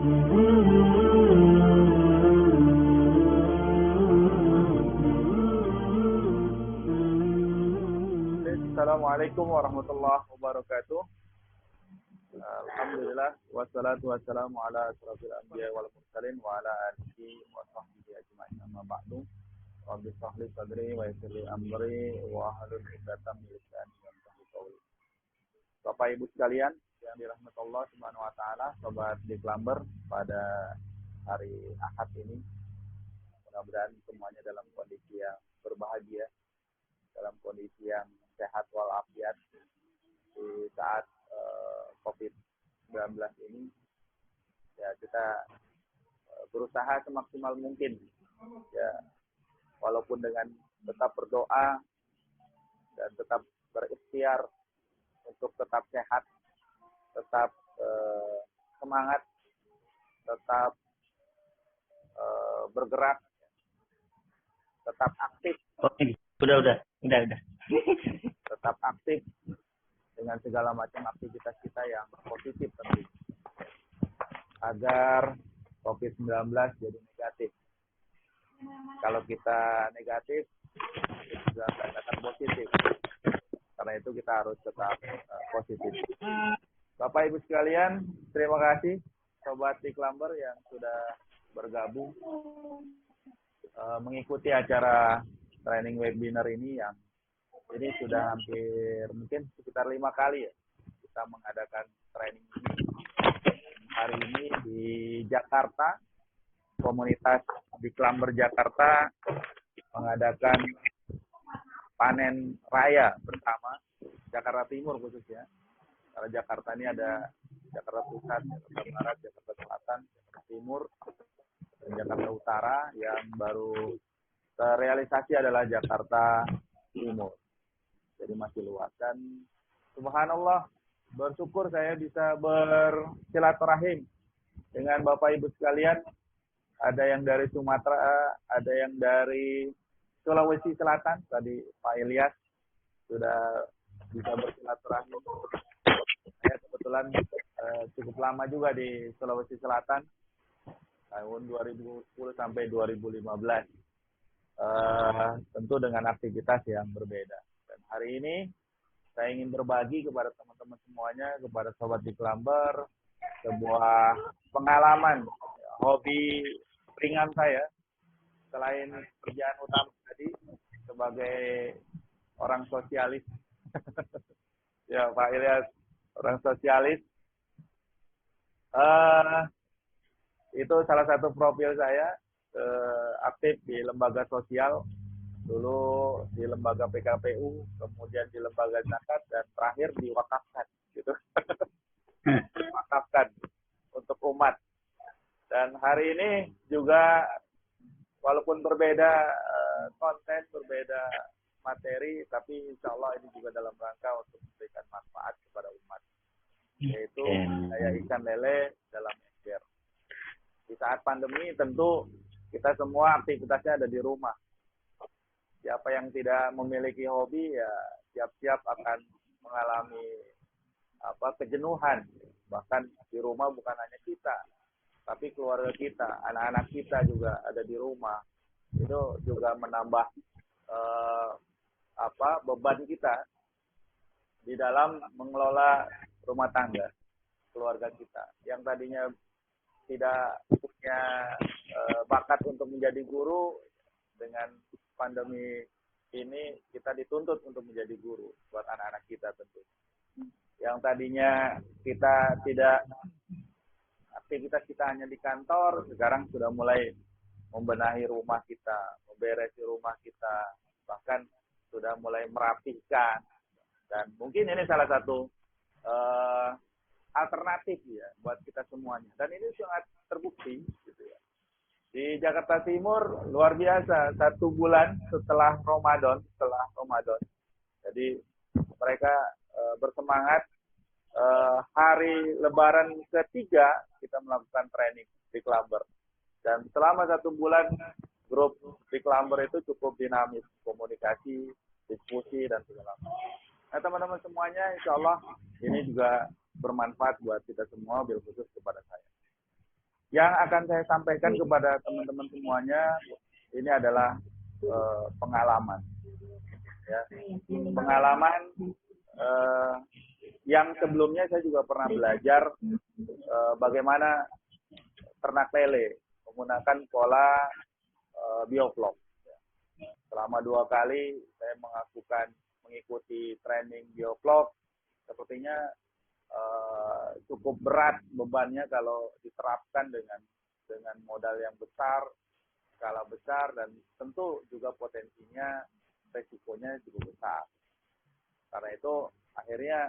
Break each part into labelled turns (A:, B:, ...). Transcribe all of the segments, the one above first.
A: Assalamualaikum warahmatullahi wabarakatuh. Alhamdulillah wassalatu wassalamu ala asrofil anbiya wal mursalin wa ala alihi wa sahbihi ajma'in, amma ba'du. Rabbi shrah li sadri wa yassir li amri wa hlul 'uqdatam min lisani yafqahu qawli. Bapak Ibu sekalian yang dirahmati Allah Subhanahu wa taala, sobat Diklamber, pada hari Ahad ini mudah-mudahan semuanya dalam kondisi yang berbahagia, dalam kondisi yang sehat walafiat di saat COVID-19 ini. Ya, kita berusaha semaksimal mungkin, ya, walaupun dengan tetap berdoa dan tetap berikhtiar untuk tetap sehat, tetap semangat, tetap bergerak, tetap aktif.
B: Udah.
A: Tetap aktif dengan segala macam aktivitas kita yang positif tentu, agar COVID-19 jadi negatif. Kalau kita negatif, kita akan positif. Karena itu kita harus tetap positif. Bapak Ibu sekalian, terima kasih Sobat Diklamber yang sudah bergabung mengikuti acara training webinar ini, yang ini sudah hampir mungkin sekitar 5 kali ya kita mengadakan training ini. Hari ini di Jakarta, komunitas Diklamber Jakarta mengadakan panen raya bersama, Jakarta Timur khususnya. Karena Jakarta ini ada Jakarta Pusat, Jakarta Barat, Jakarta Selatan, Jakarta Timur, dan Jakarta Utara. Yang baru terrealisasi adalah Jakarta Timur. Jadi masih luas. Dan subhanallah, bersyukur saya bisa bersilaturahim dengan Bapak Ibu sekalian. Ada yang dari Sumatera, ada yang dari Sulawesi Selatan. Tadi Pak Ilyas sudah bisa bersilaturahim. Saya kebetulan cukup lama juga di Sulawesi Selatan, tahun 2010 sampai 2015. Tentu dengan aktivitas yang berbeda. Dan hari ini saya ingin berbagi kepada teman-teman semuanya, kepada Sobat Diklamber, sebuah pengalaman, hobi ringan saya, selain kerjaan utama tadi sebagai orang sosialis. Ya, Pak Ilyas, orang sosialis. Itu salah satu profil saya, aktif di lembaga sosial, dulu di lembaga PKPU, kemudian di lembaga zakat, dan terakhir diwakafkan, gitu. Diwakafkan untuk umat. Dan hari ini juga walaupun berbeda konten, berbeda materi, tapi insya Allah ini juga dalam rangka untuk memberikan manfaat kepada umat, yaitu budaya ikan lele dalam ember. Di saat pandemi tentu kita semua aktivitasnya ada di rumah. Siapa yang tidak memiliki hobi ya siap-siap akan mengalami kejenuhan. Bahkan di rumah bukan hanya kita, tapi keluarga kita, anak-anak kita juga ada di rumah. Itu juga menambah beban kita di dalam mengelola rumah tangga, keluarga kita. Yang tadinya tidak punya bakat untuk menjadi guru, dengan pandemi ini kita dituntut untuk menjadi guru buat anak-anak kita tentu. Yang tadinya kita tidak, aktivitas kita hanya di kantor, sekarang sudah mulai membenahi rumah kita, memberesi rumah kita, bahkan sudah mulai merapihkan. Dan mungkin ini salah satu alternatif ya buat kita semuanya. Dan ini sangat terbukti gitu ya. Di Jakarta Timur luar biasa, 1 bulan setelah Ramadan. Jadi mereka bersemangat, hari Lebaran ketiga kita melakukan training Diklamber. Dan selama 1 bulan grup Diklamber itu cukup dinamis, komunikasi, diskusi, dan segala macam. Nah, teman-teman semuanya, insya Allah ini juga bermanfaat buat kita semua, bil khusus kepada saya. Yang akan saya sampaikan kepada teman-teman semuanya ini adalah pengalaman. Ya. Pengalaman yang sebelumnya saya juga pernah belajar bagaimana ternak lele menggunakan pola bioflok. Selama 2 kali saya mengikuti training bioflok, sepertinya cukup berat bebannya kalau diterapkan dengan modal yang besar, skala besar, dan tentu juga potensinya resikonya cukup besar. Karena itu akhirnya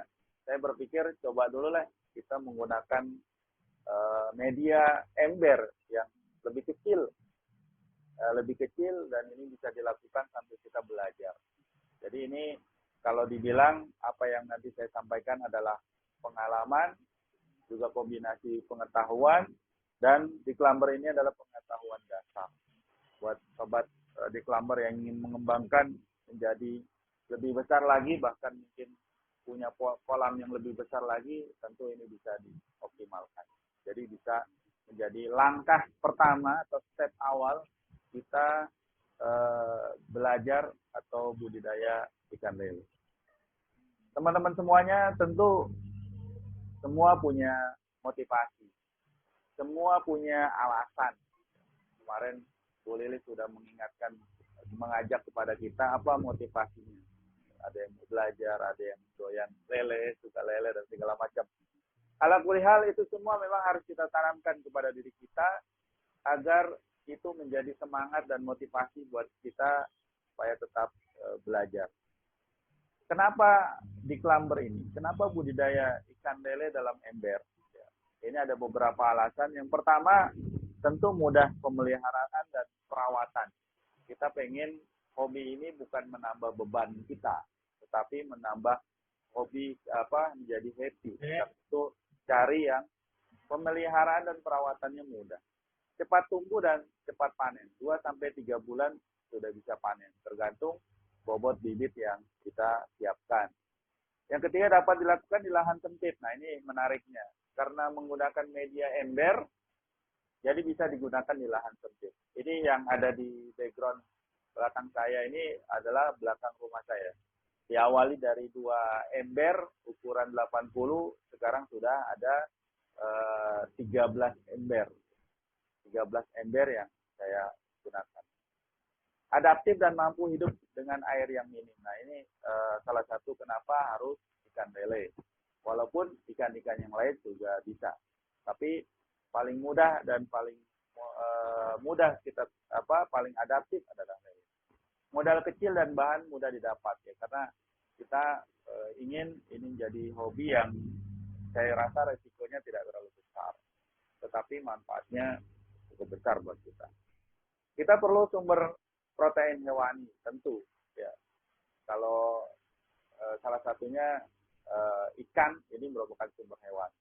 A: saya berpikir coba dulu lah kita menggunakan media ember yang lebih kecil dan ini bisa dilakukan sambil kita belajar. Jadi ini kalau dibilang apa yang nanti saya sampaikan adalah pengalaman, juga kombinasi pengetahuan, dan Diklamber ini adalah pengetahuan dasar. Buat sobat Diklamber yang ingin mengembangkan menjadi lebih besar lagi, bahkan mungkin punya kolam yang lebih besar lagi, tentu ini bisa dioptimalkan. Jadi bisa menjadi langkah pertama atau step awal kita belajar atau budidaya ikan lele. Teman-teman semuanya tentu semua punya motivasi, semua punya alasan. Kemarin Bu Lilis sudah mengajak kepada kita apa motivasinya. Ada yang mau belajar, ada yang doyan lele, suka lele, dan segala macam. Ala kulihal itu semua memang harus kita tanamkan kepada diri kita agar itu menjadi semangat dan motivasi buat kita supaya tetap belajar. Kenapa Diklamber ini? Kenapa budidaya ikan lele dalam ember? Ini ada beberapa alasan. Yang pertama, tentu mudah pemeliharaan dan perawatan. Kita pengen hobi ini bukan menambah beban kita, tetapi menambah hobi menjadi happy. Itu cari yang pemeliharaan dan perawatannya mudah. Cepat tumbuh dan cepat panen. 2-3 bulan sudah bisa panen, tergantung bobot bibit yang kita siapkan. Yang ketiga, dapat dilakukan di lahan sempit. Nah, ini menariknya. Karena menggunakan media ember, jadi bisa digunakan di lahan sempit. Ini yang ada di background belakang saya ini adalah belakang rumah saya. Diawali dari 2 ember ukuran 80, sekarang sudah ada 13 ember. 13 ember yang saya gunakan. Adaptif dan mampu hidup dengan air yang minim. Nah, ini salah satu kenapa harus ikan lele. Walaupun ikan-ikan yang lain juga bisa. Tapi paling mudah dan paling mudah kita paling adaptif adalah lele. Modal kecil dan bahan mudah didapat ya, karena kita ingin ini menjadi hobi yang saya rasa resikonya tidak terlalu besar, tetapi manfaatnya cukup besar buat kita. Kita perlu sumber protein hewani tentu ya. Kalau salah satunya ikan ini merupakan sumber hewani.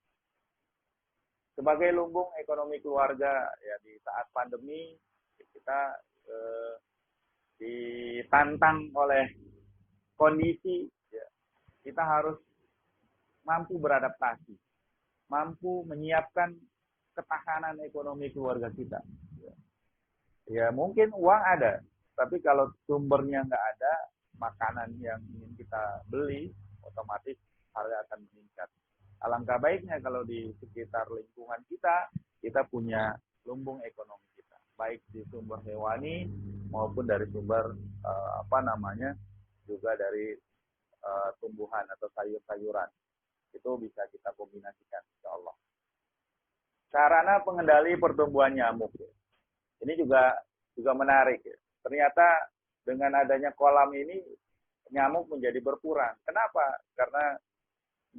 A: Sebagai lumbung ekonomi keluarga ya, di saat pandemi kita ditantang oleh kondisi ya, kita harus mampu beradaptasi, mampu menyiapkan ketahanan ekonomi keluarga kita. Ya mungkin uang ada, tapi kalau sumbernya nggak ada, makanan yang ingin kita beli, otomatis harga akan meningkat. Alangkah baiknya kalau di sekitar lingkungan kita punya lumbung ekonomi kita, baik di sumber hewani maupun dari sumber juga dari tumbuhan atau sayur-sayuran. Itu bisa kita kombinasikan, insya Allah. Sarana pengendali pertumbuhan nyamuk. Ini juga menarik. Ternyata dengan adanya kolam ini, nyamuk menjadi berkurang. Kenapa? Karena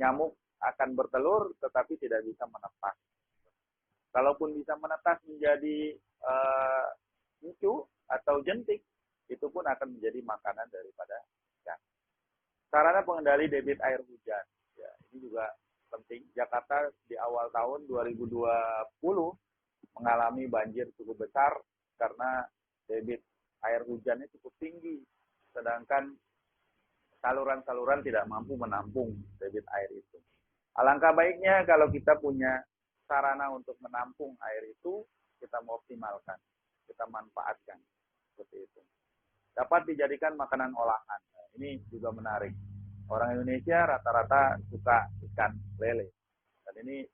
A: nyamuk akan bertelur, tetapi tidak bisa menetas. Kalaupun bisa menetas menjadi cucu atau jentik, itu pun akan menjadi makanan daripada ikan. Sarana pengendali debit air hujan. Ya, ini juga penting. Jakarta di awal tahun 2020 mengalami banjir cukup besar karena debit air hujannya cukup tinggi, sedangkan saluran-saluran tidak mampu menampung debit air itu. Alangkah baiknya kalau kita punya sarana untuk menampung air itu kita mau optimalkan, kita manfaatkan seperti itu. Dapat dijadikan makanan olahan. Nah, ini juga menarik. Orang Indonesia rata-rata suka ikan lele. Dan ini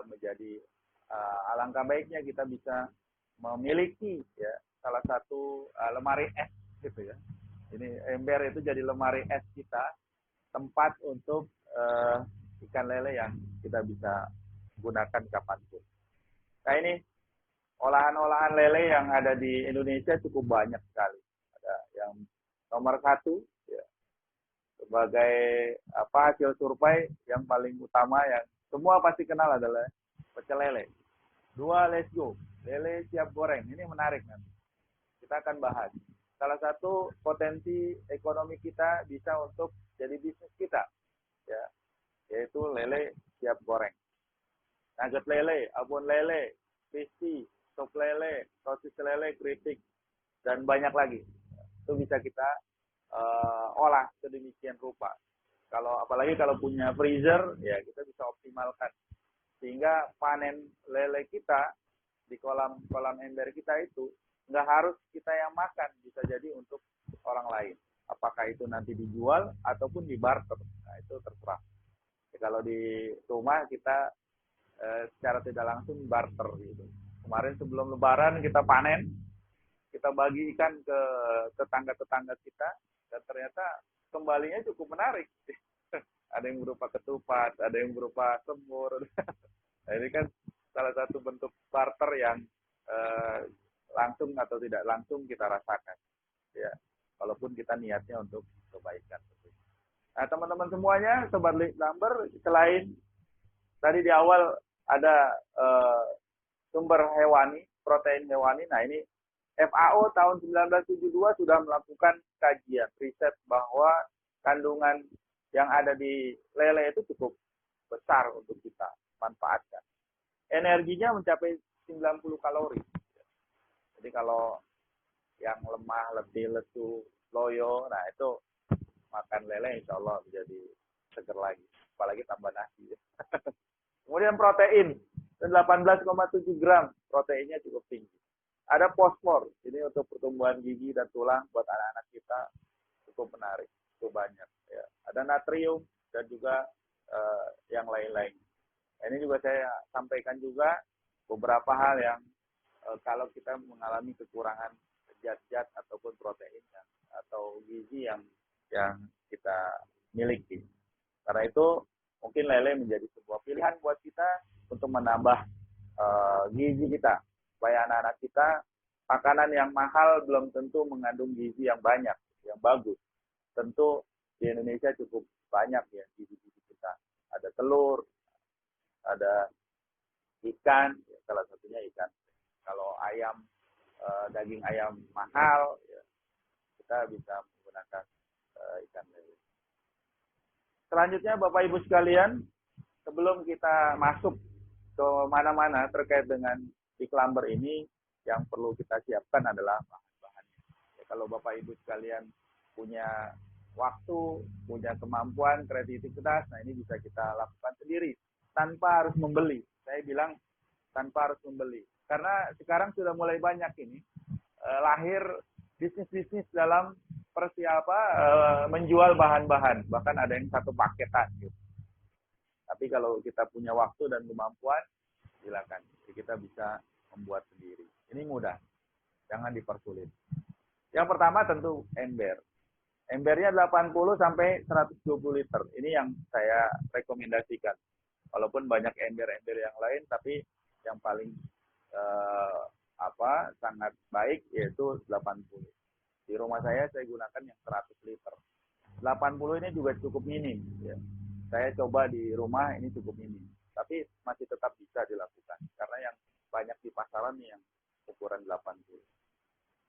A: menjadi alangkah baiknya kita bisa memiliki ya salah satu lemari es gitu ya. Ini ember itu jadi lemari es kita, tempat untuk ikan lele yang kita bisa gunakan kapanpun. Nah ini olahan-olahan lele yang ada di Indonesia cukup banyak sekali. Ada yang nomor satu ya, sebagai hasil survei yang paling utama yang semua pasti kenal adalah pecel lele. Dua, let's go, lele siap goreng. Ini menarik nanti. Kita akan bahas. Salah satu potensi ekonomi kita bisa untuk jadi bisnis kita, ya, yaitu lele siap goreng. Nugget lele, abon lele, crispy, sop lele, sosis lele, keripik, dan banyak lagi. Itu bisa kita olah sedemikian rupa. Apalagi kalau punya freezer, ya kita bisa optimalkan. Sehingga panen lele kita di kolam ember kita itu nggak harus kita yang makan, bisa jadi untuk orang lain. Apakah itu nanti dijual ataupun dibarter, nah itu terserah. Ya, kalau di rumah kita secara tidak langsung barter gitu. Kemarin sebelum Lebaran kita panen, kita bagi ikan ke tetangga-tetangga kita, dan ternyata kembalinya cukup menarik. Ada yang berupa ketupat, ada yang berupa semur. Nah, ini kan salah satu bentuk barter yang langsung atau tidak langsung kita rasakan, ya. Walaupun kita niatnya untuk kebaikan. Nah, teman-teman semuanya, sobat Lead Number, selain tadi di awal ada sumber hewani, protein hewani. Nah, ini FAO tahun 1972 sudah melakukan kajian riset bahwa kandungan yang ada di lele itu cukup besar untuk kita manfaatkan. Energinya mencapai 90 kalori. Jadi kalau yang lemah, letih, lesu, loyo, nah itu makan lele insya Allah menjadi seger lagi. Apalagi tambah nasi. Kemudian protein, 18,7 gram, proteinnya cukup tinggi. Ada fosfor, ini untuk pertumbuhan gigi dan tulang buat anak-anak kita cukup menarik, cukup banyak. Ya. Ada natrium dan juga yang lain-lain. Ini juga saya sampaikan juga beberapa hal yang kalau kita mengalami kekurangan zat-zat ataupun protein atau gizi yang kita miliki. Karena itu mungkin lele menjadi sebuah pilihan buat kita untuk menambah gizi kita. Supaya anak-anak kita makanan yang mahal belum tentu mengandung gizi yang banyak, yang bagus. Tentu di Indonesia cukup banyak ya gizi-gizi kita. Ada telur, ada ikan, ya, salah satunya ikan. Kalau ayam, daging ayam mahal, ya, kita bisa menggunakan ikan lele. Selanjutnya Bapak Ibu sekalian, sebelum kita masuk ke mana-mana terkait dengan Iklamber ini, yang perlu kita siapkan adalah bahan-bahannya. Ya, kalau Bapak Ibu sekalian punya waktu, punya kemampuan, kreativitas, nah ini bisa kita lakukan sendiri tanpa harus membeli. Saya bilang tanpa harus membeli. Karena sekarang sudah mulai banyak ini lahir bisnis-bisnis dalam menjual bahan-bahan, bahkan ada yang satu paketan gitu. Tapi kalau kita punya waktu dan kemampuan, silakan. Kita bisa membuat sendiri. Ini mudah, jangan dipersulit. Yang pertama tentu ember. Embernya 80 sampai 120 liter. Ini yang saya rekomendasikan. Walaupun banyak ember-ember yang lain, tapi yang paling sangat baik yaitu 80. Di rumah saya gunakan yang 100 liter. 80 ini juga cukup minim. Ya. Saya coba di rumah ini cukup minim. Tapi masih tetap bisa dilakukan. Karena yang banyak di pasaran yang ukuran 80.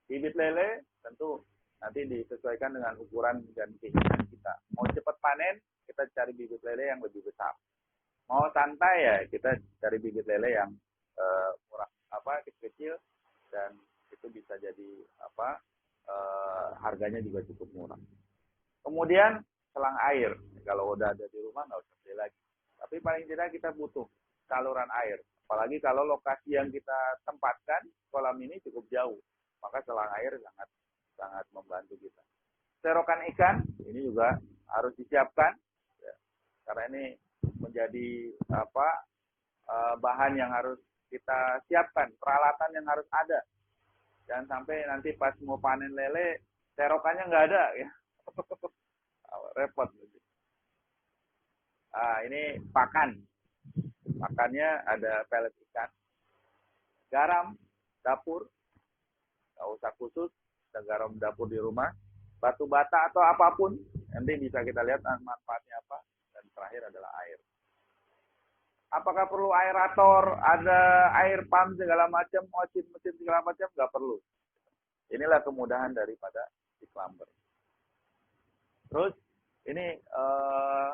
A: Bibit lele tentu nanti disesuaikan dengan ukuran dan keinginan kita. Mau cepat panen, kita cari bibit lele yang lebih besar. Mau santai ya, kita cari bibit lele yang murah, kecil-kecil, dan itu bisa jadi harganya juga cukup murah. Kemudian selang air, kalau udah ada di rumah nggak usah beli lagi. Tapi paling tidak kita butuh saluran air. Apalagi kalau lokasi yang kita tempatkan kolam ini cukup jauh, maka selang air sangat sangat membantu kita. Serokan ikan ini juga harus disiapkan, ya, karena ini menjadi bahan yang harus kita siapkan, peralatan yang harus ada. Jangan sampai nanti pas mau panen lele, serokannya nggak ada, ya. Repot. Ini pakan. Pakannya ada pelet ikan, garam, dapur, nggak usah khusus, ada garam dapur di rumah, batu bata atau apapun, nanti bisa kita lihat manfaatnya apa, dan terakhir adalah air. Apakah perlu aerator, ada air pump segala macam, mesin segala macam? Nggak perlu. Inilah kemudahan daripada Climber. Terus ini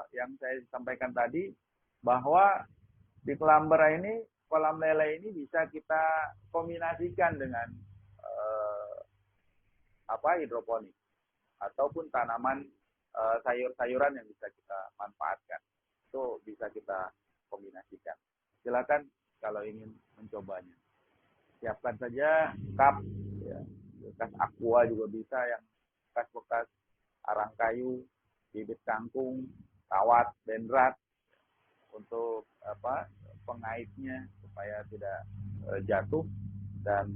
A: yang saya sampaikan tadi, bahwa di Climber ini, kolam lele ini bisa kita kombinasikan dengan hidroponik ataupun tanaman sayur-sayuran yang bisa kita manfaatkan. Itu bisa kita kombinasikan. Silakan kalau ingin mencobanya. Siapkan saja cup, ya, bekas aqua juga bisa, yang bekas-bekas arang kayu, bibit kangkung, kawat, dendrat, untuk pengaitnya supaya tidak jatuh, dan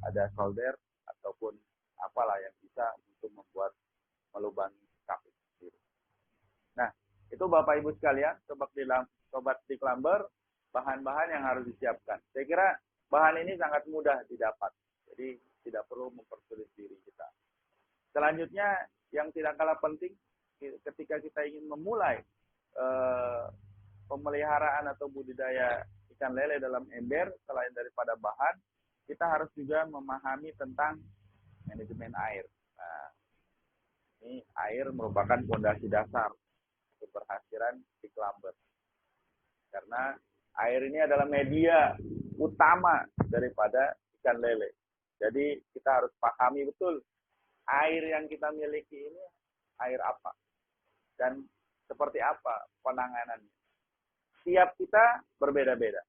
A: ada solder ataupun apalah yang bisa untuk membuat melubangi cup itu sendiri. Nah, itu Bapak Ibu sekalian, sobat di Climber, bahan-bahan yang harus disiapkan. Saya kira bahan ini sangat mudah didapat, jadi tidak perlu mempersulit diri kita. Selanjutnya, yang tidak kalah penting, ketika kita ingin memulai pemeliharaan atau budidaya ikan lele dalam ember, selain daripada bahan, kita harus juga memahami tentang manajemen air. Nah, ini air merupakan fondasi dasar keberhasilan di Climber. Karena air ini adalah media utama daripada ikan lele. Jadi kita harus pahami betul air yang kita miliki ini air apa dan seperti apa penanganannya. Tiap kita berbeda-beda.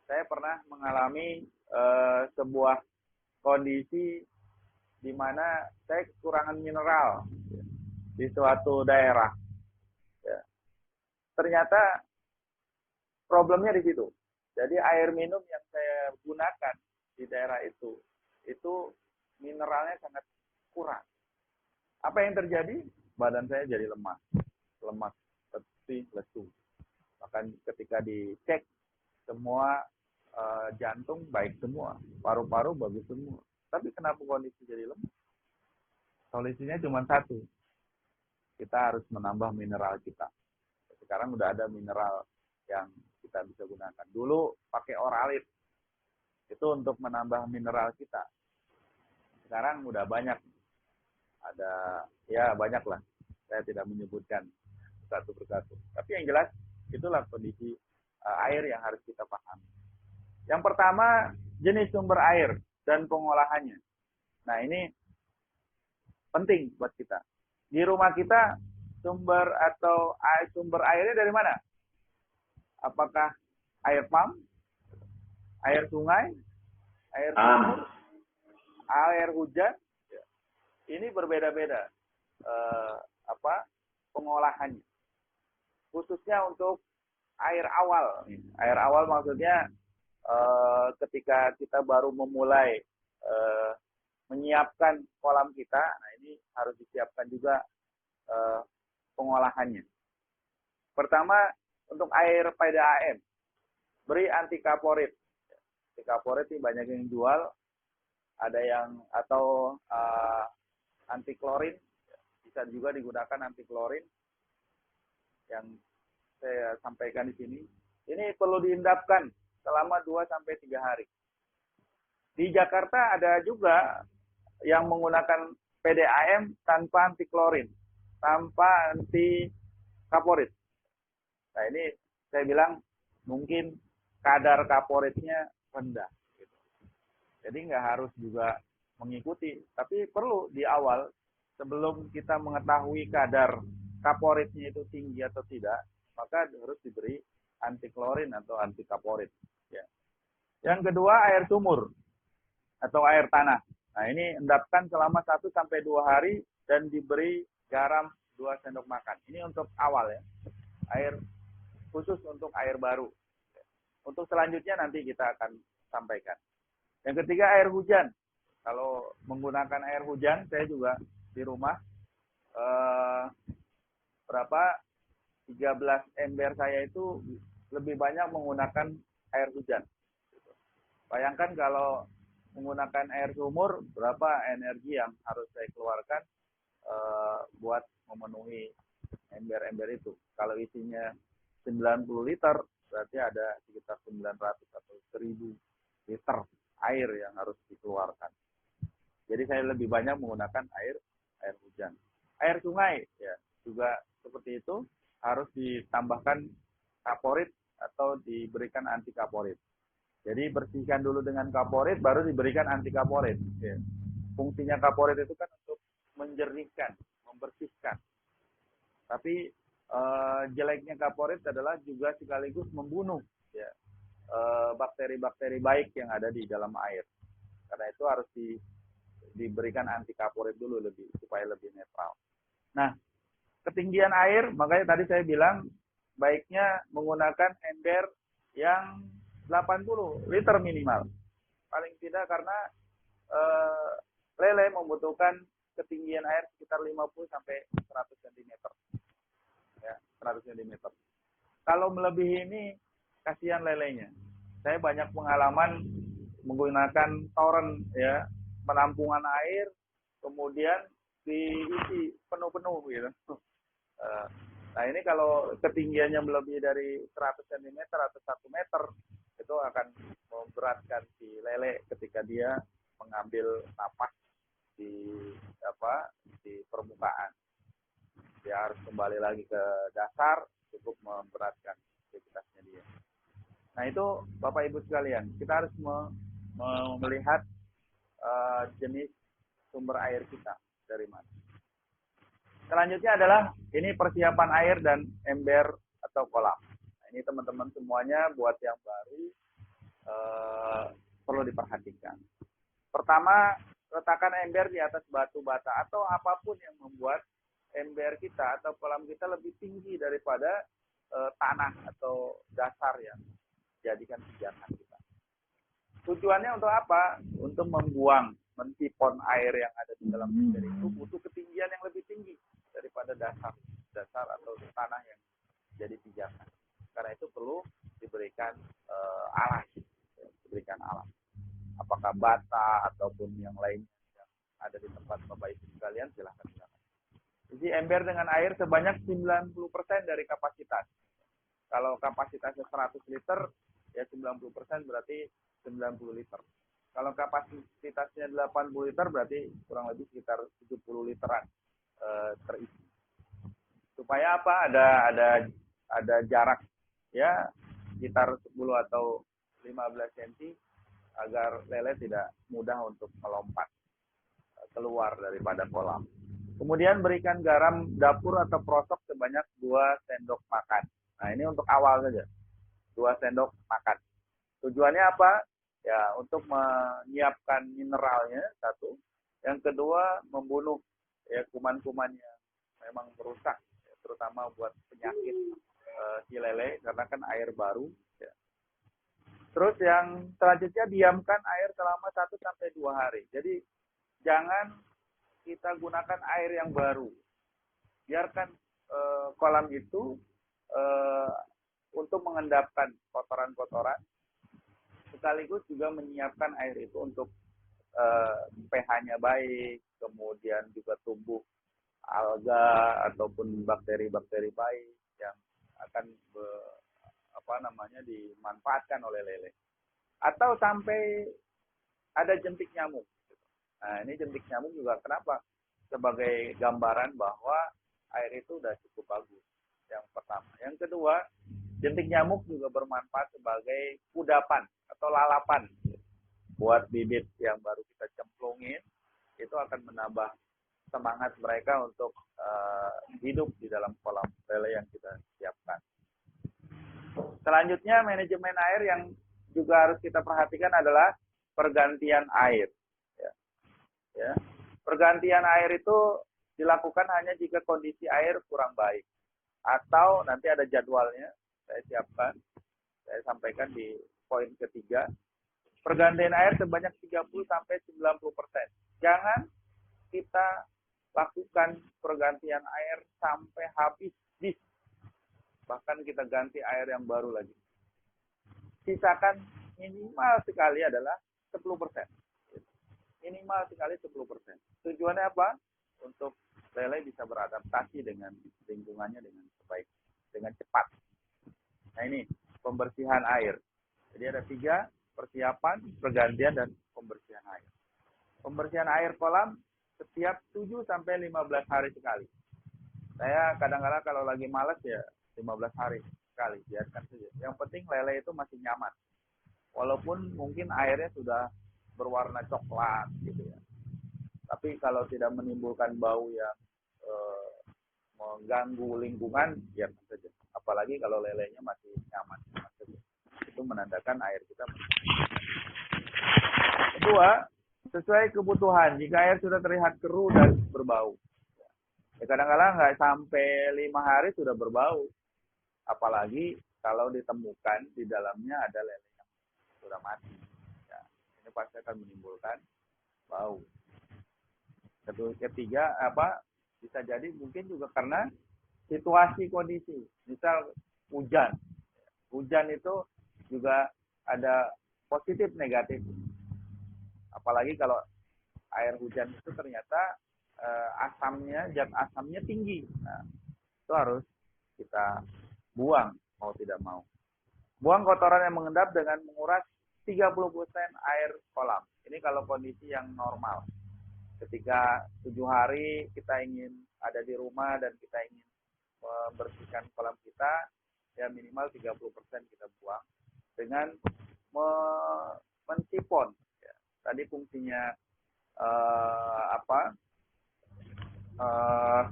A: Saya pernah mengalami sebuah kondisi di mana saya kekurangan mineral di suatu daerah. Ya. Ternyata problemnya di situ. Jadi air minum yang saya gunakan di daerah itu mineralnya sangat kurang. Apa yang terjadi? Badan saya jadi lemas, letih, lesu. Bahkan ketika dicek, semua jantung baik semua, paru-paru bagus semua. Tapi kenapa kondisi jadi lemah? Solusinya cuma satu. Kita harus menambah mineral kita. Sekarang udah ada mineral yang kita bisa gunakan. Dulu pakai Oralit. Itu untuk menambah mineral kita. Sekarang udah banyak. Ada, ya banyak lah. Saya tidak menyebutkan satu persatu. Tapi yang jelas, itulah kondisi air yang harus kita pahami. Yang pertama, jenis sumber air dan pengolahannya. Nah, ini penting buat kita. Di rumah kita, sumber airnya dari mana? Apakah air pump, air sungai, air sumur, air hujan? Ini berbeda-beda pengolahannya. Khususnya untuk air awal. Air awal maksudnya ketika kita baru memulai menyiapkan kolam kita, nah ini harus disiapkan juga pengolahannya. Pertama, untuk air PDAM, beri anti kaporit. Anti kaporit ini banyak yang jual, ada yang atau anti klorin, bisa juga digunakan anti klorin yang saya sampaikan di sini. Ini perlu diendapkan selama 2-3 hari. Di Jakarta ada juga yang menggunakan PDAM tanpa anti klorin, tanpa anti kaporit. Nah ini saya bilang mungkin kadar kaporitnya rendah. Gitu. Jadi nggak harus juga mengikuti, tapi perlu di awal sebelum kita mengetahui kadar kaporitnya itu tinggi atau tidak, maka harus diberi anti klorin atau anti kaporit. Ya. Yang kedua, air sumur atau air tanah. Nah, ini endapkan selama 1 sampai 2 hari dan diberi garam 2 sendok makan. Ini untuk awal ya. Air khusus untuk air baru. Untuk selanjutnya nanti kita akan sampaikan. Yang ketiga, air hujan. Kalau menggunakan air hujan, saya juga di rumah berapa 13 ember saya itu lebih banyak menggunakan air hujan. Bayangkan kalau menggunakan air sumur, berapa energi yang harus saya keluarkan buat memenuhi ember-ember itu. Kalau isinya 90 liter, berarti ada sekitar 900 atau 1000 liter air yang harus dikeluarkan. Jadi saya lebih banyak menggunakan air hujan. Air sungai ya juga seperti itu, harus ditambahkan kaporit atau diberikan anti kaporit. Jadi bersihkan dulu dengan kaporit, baru diberikan anti kaporit. Ya. Fungsinya kaporit itu kan untuk menjernihkan, membersihkan. Tapi jeleknya kaporit adalah juga sekaligus membunuh ya, bakteri-bakteri baik yang ada di dalam air. Karena itu harus diberikan anti kaporit dulu supaya lebih netral. Nah, ketinggian air, makanya tadi saya bilang baiknya menggunakan ember yang 80 liter minimal. Paling tidak karena lele membutuhkan ketinggian air sekitar 50 sampai 100 cm. Ya, 100 cm. Kalau melebihi ini kasihan lelenya. Saya banyak pengalaman menggunakan toren ya, penampungan air kemudian diisi penuh-penuh gitu. Nah ini kalau ketinggiannya melebihi dari 100 cm atau 1 meter, itu akan memberatkan si lele ketika dia mengambil napas di permukaan. Dia harus kembali lagi ke dasar, cukup memberatkan aktivitasnya dia. Nah itu Bapak Ibu sekalian, kita harus melihat jenis sumber air kita dari mana. Selanjutnya adalah ini persiapan air dan ember atau kolam. Nah, ini teman-teman semuanya buat yang baru perlu diperhatikan. Pertama, letakkan ember di atas batu bata atau apapun yang membuat ember kita atau kolam kita lebih tinggi daripada tanah atau dasar yang dijadikan pijakan kita. Tujuannya untuk apa? Untuk mensipon air yang ada di dalam ember itu butuh ketinggian yang lebih tinggi daripada dasar atau tanah yang jadi pijakan. Karena itu perlu diberikan alas, apakah bata ataupun yang lain yang ada di tempat Bapak Ibu sekalian, silahkan. Isi ember dengan air sebanyak 90% dari kapasitas. Kalau kapasitasnya 100 liter, ya 90% berarti 90 liter. Kalau kapasitasnya 80 liter, berarti kurang lebih sekitar 70 literan terisi. Supaya apa? Ada jarak ya sekitar 10 atau 15 cm agar lele tidak mudah untuk melompat keluar daripada kolam. Kemudian berikan garam dapur atau prosok sebanyak 2 sendok makan. Nah ini untuk awal saja, 2 sendok makan. Tujuannya apa? Ya untuk menyiapkan mineralnya satu. Yang kedua membunuh ya kuman-kuman yang memang merusak, ya, terutama buat penyakit si lele karena kan air baru. Ya. Terus yang selanjutnya diamkan air selama 1-2 hari. Jadi jangan kita gunakan air yang baru. Biarkan kolam itu untuk mengendapkan kotoran-kotoran, sekaligus juga menyiapkan air itu untuk pH-nya baik, kemudian juga tumbuh alga ataupun bakteri-bakteri baik yang akan dimanfaatkan oleh lele. Atau sampai ada jentik nyamuk. Nah, ini jentik nyamuk juga kenapa? Sebagai gambaran bahwa air itu sudah cukup bagus. Yang pertama. Yang kedua, jentik nyamuk juga bermanfaat sebagai kudapan atau lalapan. Buat bibit yang baru kita cemplungin, itu akan menambah semangat mereka untuk hidup di dalam kolam lele yang kita siapkan. Selanjutnya, manajemen air yang juga harus kita perhatikan adalah pergantian air. Ya. Ya. Pergantian air itu dilakukan hanya jika kondisi air kurang baik. Atau nanti ada jadwalnya, saya siapkan, saya sampaikan di poin ketiga. Pergantian air sebanyak 30-90%. Jangan kita lakukan pergantian air sampai habis bis. Bahkan kita ganti air yang baru lagi. Sisakan minimal sekali adalah 10%. Minimal sekali 10%. Tujuannya apa? Untuk lele bisa beradaptasi dengan lingkungannya dengan baik, dengan cepat. Nah ini pembersihan air. Jadi ada 3, persiapan, pergantian, dan pembersihan air. Pembersihan air kolam setiap 7-15 hari sekali. Saya kadang-kadang kalau lagi malas ya 15 hari sekali, biarkan saja. Yang penting lele itu masih nyaman. Walaupun mungkin airnya sudah berwarna coklat gitu ya. Tapi kalau tidak menimbulkan bau yang mengganggu lingkungan, biarkan saja. Apalagi kalau lelenya masih nyaman. Itu menandakan air kita masih. Kedua, sesuai kebutuhan. Jika air sudah terlihat keruh dan berbau. Ya kadang-kadang nggak sampai 5 hari sudah berbau. Apalagi kalau ditemukan di dalamnya ada lele yang sudah mati. Ya, ini pasti akan menimbulkan bau. Ketiga, bisa jadi mungkin juga karena situasi kondisi. Misal hujan. Hujan itu juga ada positif negatif. Apalagi kalau air hujan itu ternyata asamnya, zat asamnya tinggi. Nah, itu harus kita buang mau tidak mau. Buang kotoran yang mengendap dengan menguras 30% air kolam. Ini kalau kondisi yang normal. Ketika 7 hari kita ingin ada di rumah dan kita ingin membersihkan kolam kita, ya minimal 30% kita buang dengan mensipon. Ya. Tadi fungsinya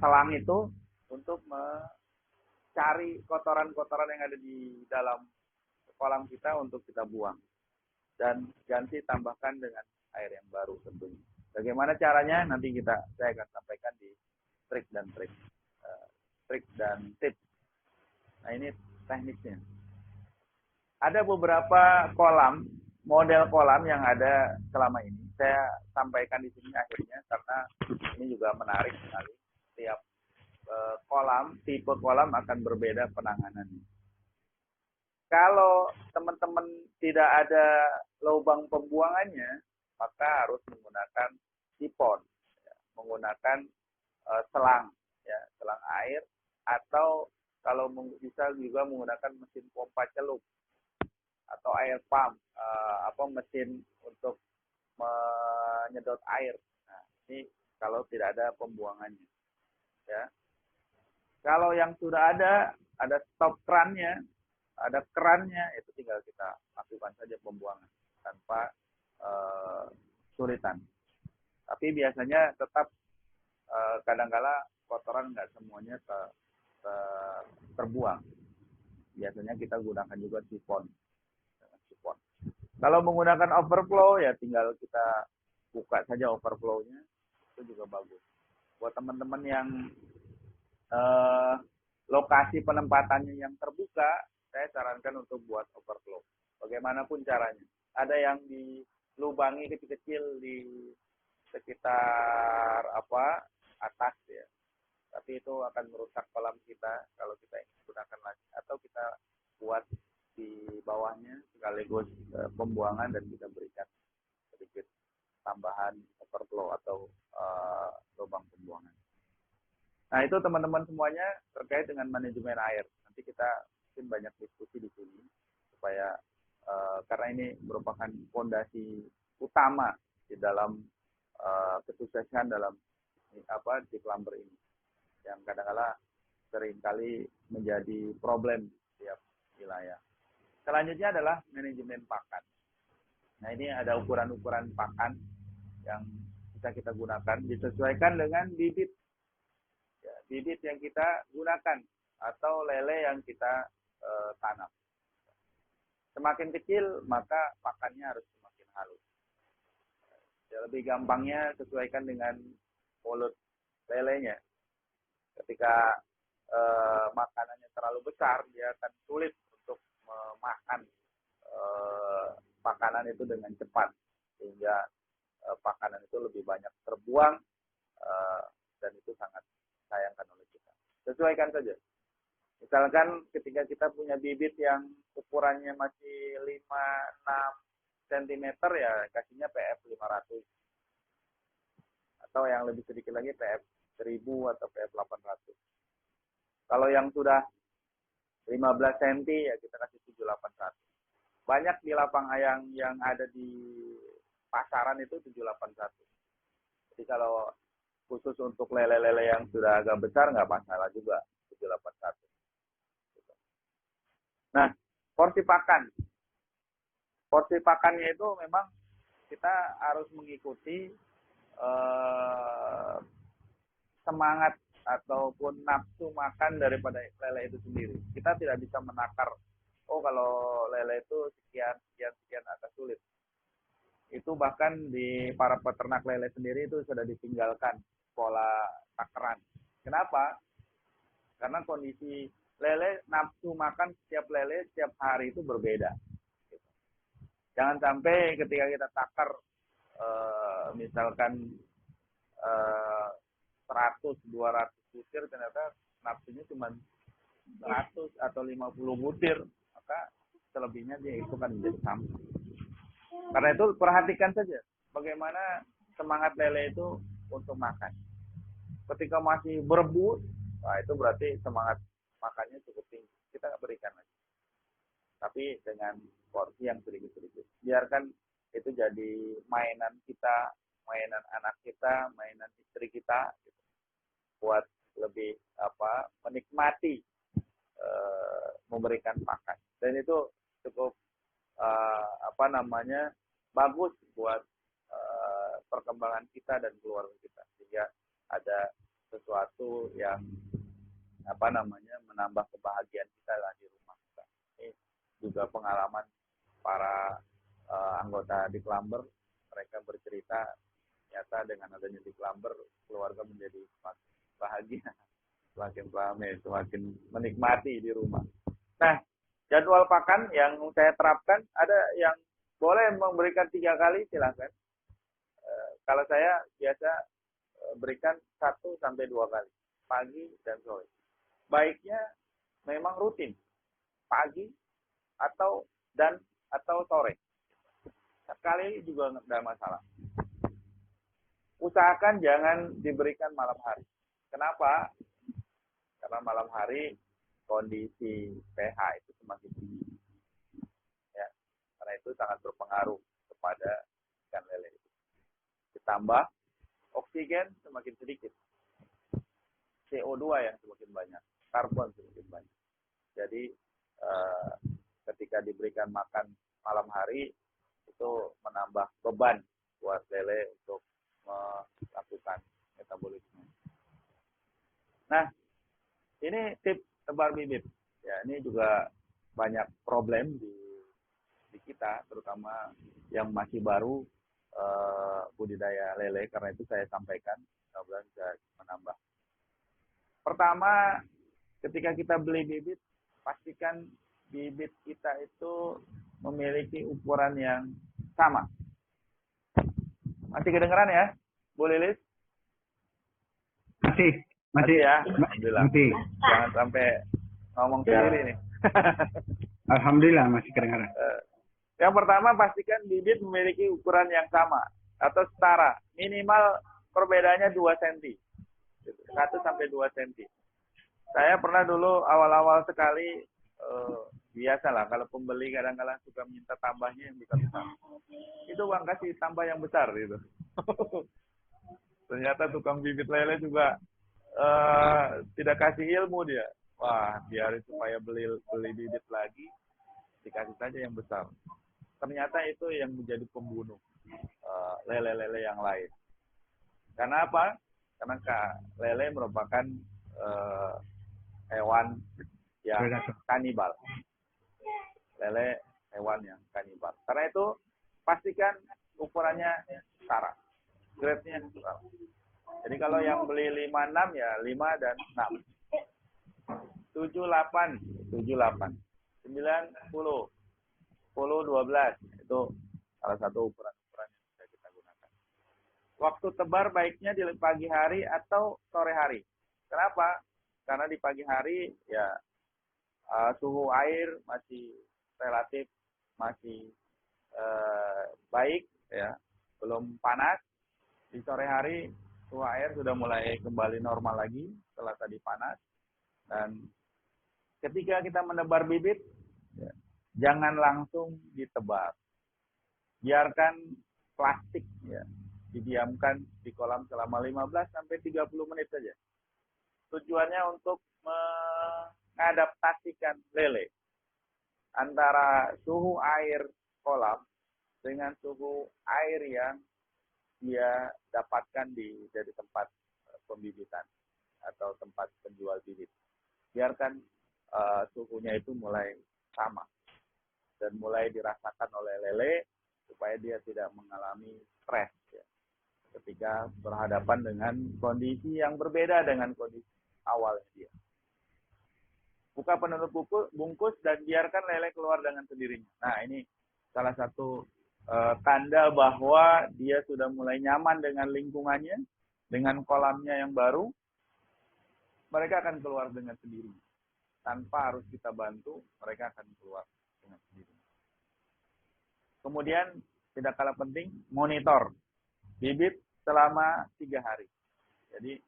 A: selang itu untuk mencari kotoran-kotoran yang ada di dalam kolam kita untuk kita buang dan ganti tambahkan dengan air yang baru tentunya. Bagaimana caranya nanti saya akan sampaikan di trik dan tips. Nah ini teknisnya. Ada beberapa model kolam yang ada selama ini. Saya sampaikan di sini akhirnya karena ini juga menarik sekali. Setiap tipe kolam akan berbeda penanganannya. Kalau teman-teman tidak ada lubang pembuangannya, maka harus menggunakan sipon, ya, menggunakan selang air, atau kalau bisa juga menggunakan mesin pompa celup atau air pump, mesin untuk menyedot air. Nah, ini kalau tidak ada pembuangannya, ya. Kalau yang sudah ada stop kerannya, ada kerannya, itu tinggal kita lakukan saja pembuangan tanpa kesulitan. Tapi biasanya tetap kadang-kala kotoran nggak semuanya terbuang. Biasanya kita gunakan juga sipon. Kalau menggunakan overflow ya tinggal kita buka saja overflow-nya, itu juga bagus. Buat teman-teman yang lokasi penempatannya yang terbuka, saya sarankan untuk buat overflow. Bagaimanapun caranya. Ada yang dilubangi kecil-kecil di sekitar atas ya. Tapi itu akan merusak kolam kita kalau kita ingin gunakan lagi. Atau kita buat di bawahnya sekaligus pembuangan dan kita berikan sedikit tambahan overflow atau lubang pembuangan. Nah itu teman-teman semuanya terkait dengan manajemen air. Nanti kita mungkin banyak diskusi di sini supaya karena ini merupakan fondasi utama di dalam kesuksesan dalam di plumber ini yang kadang-kala seringkali menjadi problem di setiap wilayah. Selanjutnya adalah manajemen pakan. Nah ini ada ukuran-ukuran pakan yang bisa kita gunakan disesuaikan dengan bibit yang kita gunakan atau lele yang kita tanam. Semakin kecil, maka pakannya harus semakin halus. Ya, lebih gampangnya sesuaikan dengan mulut lelenya. Ketika makanannya terlalu besar, dia akan sulit untuk memakan makanan itu dengan cepat. Sehingga makanan itu lebih banyak terbuang, dan itu sangat disayangkan oleh kita. Sesuaikan saja. Misalkan ketika kita punya bibit yang ukurannya masih 5-6 cm, ya kasihnya PF 500. Atau yang lebih sedikit lagi PF 1000 atau PF 800. Kalau yang sudah 15 cm, ya kita kasih 781. Banyak di lapang ayam yang ada di pasaran itu 781. Jadi kalau khusus untuk lele-lele yang sudah agak besar, nggak masalah juga 781. Nah, porsi pakan. Porsi pakannya itu memang kita harus mengikuti semangat ataupun nafsu makan daripada lele itu sendiri. Kita tidak bisa menakar, oh kalau lele itu sekian agak sulit. Itu bahkan di para peternak lele sendiri itu sudah ditinggalkan pola takaran. Kenapa? Karena kondisi lele, nafsu makan setiap lele setiap hari itu berbeda. Jangan sampai ketika kita takar misalkan 100-200 butir, ternyata nafsunya cuma 100 atau 50 butir, maka selebihnya dia itu kan menjadi sampah. Karena itu perhatikan saja bagaimana semangat lele itu untuk makan. Ketika masih berebut, nah itu berarti semangat makannya cukup tinggi. Kita berikan lagi. Tapi dengan porsi yang sedikit-sedikit. Biarkan itu jadi mainan kita, mainan anak kita, mainan istri kita, gitu. Buat lebih menikmati memberikan makan. Dan itu cukup bagus buat perkembangan kita dan keluarga kita, sehingga ada sesuatu yang menambah kebahagiaan kita lah di rumah kita. Ini juga pengalaman para anggota di Klamber. Mereka bercerita ternyata dengan adanya di Klamber, keluarga menjadi semakin bahagia, semakin ramai, semakin menikmati di rumah. Nah, jadwal pakan yang saya terapkan, ada yang boleh memberikan 3 kali, silahkan. Kalau saya biasa berikan 1-2 kali, pagi dan sore. Baiknya memang rutin, pagi atau sore. Sekali juga tidak masalah. Usahakan jangan diberikan malam hari. Kenapa? Karena malam hari kondisi pH itu semakin tinggi. Ya, karena itu sangat berpengaruh kepada ikan lele itu. Ditambah oksigen semakin sedikit, CO2 yang semakin banyak, karbon semakin banyak. Jadi ketika diberikan makan malam hari itu menambah beban buat lele untuk melakukan metabolisme. Nah, ini tips tebar bibit. Ya, ini juga banyak problem di kita, terutama yang masih baru budidaya lele. Karena itu saya sampaikan, mudah-mudahan bisa menambah. Pertama, ketika kita beli bibit, pastikan bibit kita itu memiliki ukuran yang sama. Masih kedengeran ya, Bu Lilis?
B: Masih
A: ya. Alhamdulillah.
B: Masih.
A: Jangan sampai ngomong sendiri nih.
B: Alhamdulillah masih kedengaran.
A: Yang pertama, pastikan bibit memiliki ukuran yang sama atau setara. Minimal perbedaannya 2 cm. 1-2 cm. Saya pernah dulu awal-awal sekali, biasalah kalau pembeli kadang-kadang suka minta tambahnya yang besar. Itu Bang kasih tambah yang besar gitu. Ternyata tukang bibit lele juga tidak kasih ilmu dia. Wah, biar supaya beli bibit lagi, dikasih saja yang besar. Ternyata itu yang menjadi pembunuh lele-lele yang lain. Karena apa? Karena lele merupakan hewan yang kanibal. Lele hewan yang kanibal. Karena itu pastikan ukurannya setara, grade-nya setara. Jadi kalau yang beli 56 ya 5 dan 6. 78, 78. 90, 10, 12. Itu salah satu ukuran-ukuran yang bisa kita gunakan. Waktu tebar baiknya di pagi hari atau sore hari. Kenapa? Karena di pagi hari ya suhu air masih relatif masih baik ya, belum panas. Di sore hari suhu air sudah mulai kembali normal lagi setelah tadi panas. Dan ketika kita menebar bibit, ya, jangan langsung ditebar. Biarkan plastik ya didiamkan di kolam selama 15 sampai 30 menit saja. Tujuannya untuk mengadaptasikan lele antara suhu air kolam dengan suhu air yang dia dapatkan dari tempat pembibitan atau tempat penjual bibit. Biarkan suhunya itu mulai sama dan mulai dirasakan oleh lele supaya dia tidak mengalami stres ya, ketika berhadapan dengan kondisi yang berbeda dengan kondisi awalnya dia. Buka penutup bungkus dan biarkan lele keluar dengan sendirinya. Nah, ini salah satu tanda bahwa dia sudah mulai nyaman dengan lingkungannya, dengan kolamnya yang baru. Mereka akan keluar dengan sendirinya. Tanpa harus kita bantu, mereka akan keluar dengan sendirinya. Kemudian, tidak kalah penting, monitor bibit selama 3 hari. Jadi,